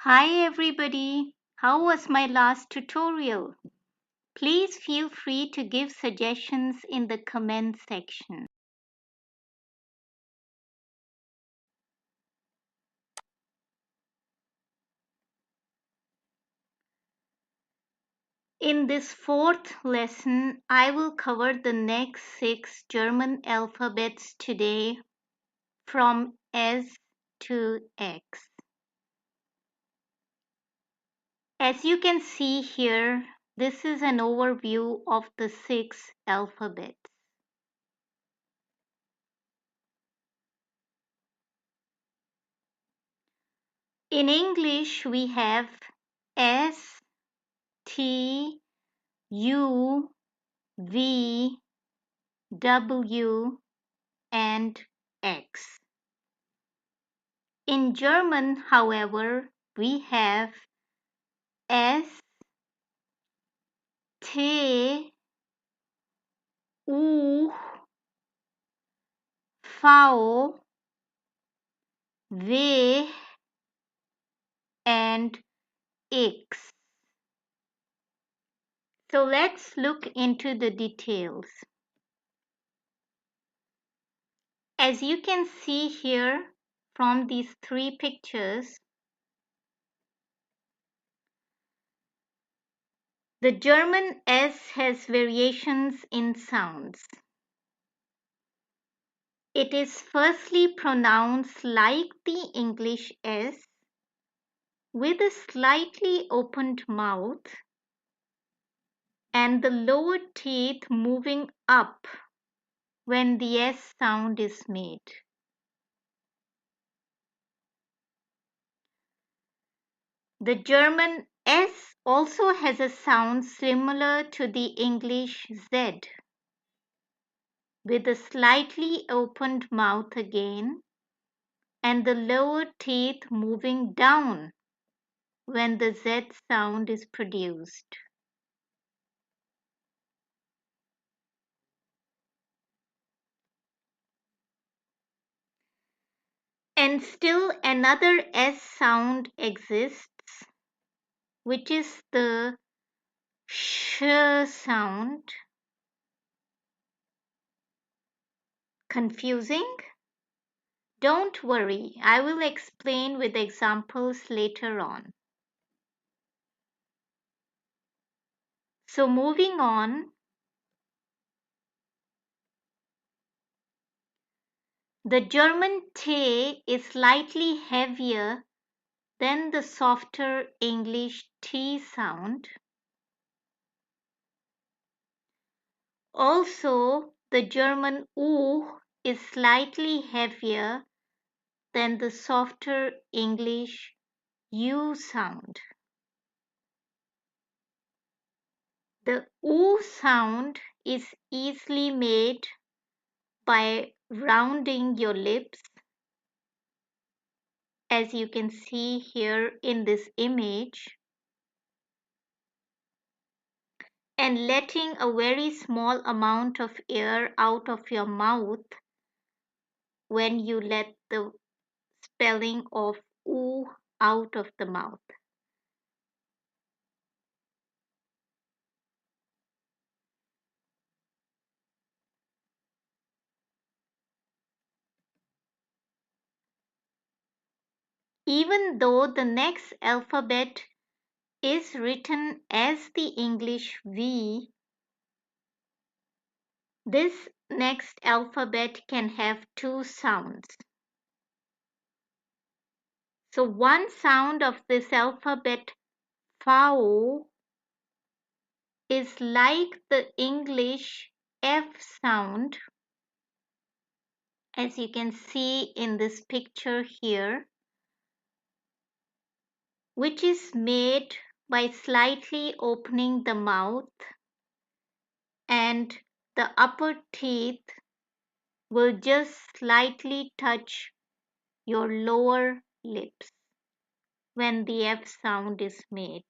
Hi everybody, how was my last tutorial? Please feel free to give suggestions in the comment section. In this fourth lesson, I will cover the next 6 German alphabets today from S to X. As you can see here, this is an overview of the 6 alphabets. In English, we have S, T, U, V, W, and X. In German, however, we have S, T, U, V, W, and X. So let's look into the details. As you can see here from these 3 pictures, the German S has variations in sounds. It is firstly pronounced like the English S, with a slightly opened mouth and the lower teeth moving up when the S sound is made. The German S also has a sound similar to the English Z, with a slightly opened mouth again and the lower teeth moving down when the Z sound is produced. And still another S sound exists, which is the sh sound. Confusing? Don't worry, I will explain with examples later on. So moving on, the German T is slightly heavier than the softer English T sound. Also, the German U is slightly heavier than the softer English U sound. The U sound is easily made by rounding your lips, as you can see here in this image, and letting a very small amount of air out of your mouth when you let the spelling of U out of the mouth. Even though the next alphabet is written as the English V, this next alphabet can have 2 sounds. So one sound of this alphabet, FAO, is like the English F sound, as you can see in this picture here, which is made by slightly opening the mouth, and the upper teeth will just slightly touch your lower lips when the F sound is made.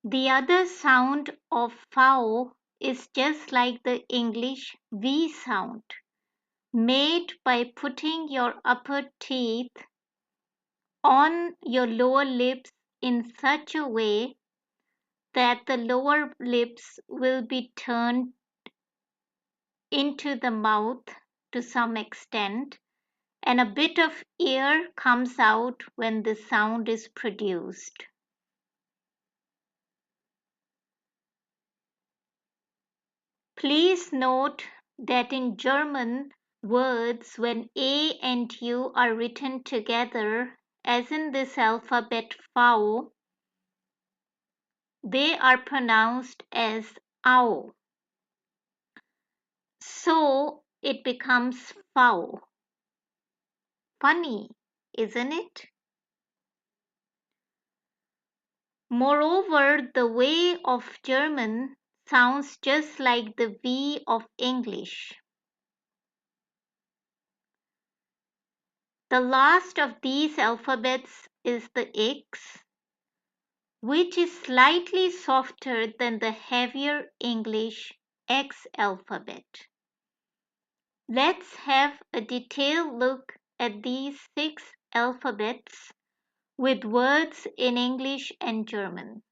The other sound of FAO is just like the English V sound, made by putting your upper teeth on your lower lips in such a way that the lower lips will be turned into the mouth to some extent, and a bit of air comes out when the sound is produced. Please note that in German, words when A and U are written together, as in this alphabet V, they are pronounced as ow. So it becomes V. Funny, isn't it? Moreover, the way of German sounds just like the V of English. The last of these alphabets is the X, which is slightly softer than the heavier English X alphabet. Let's have a detailed look at these 6 alphabets with words in English and German.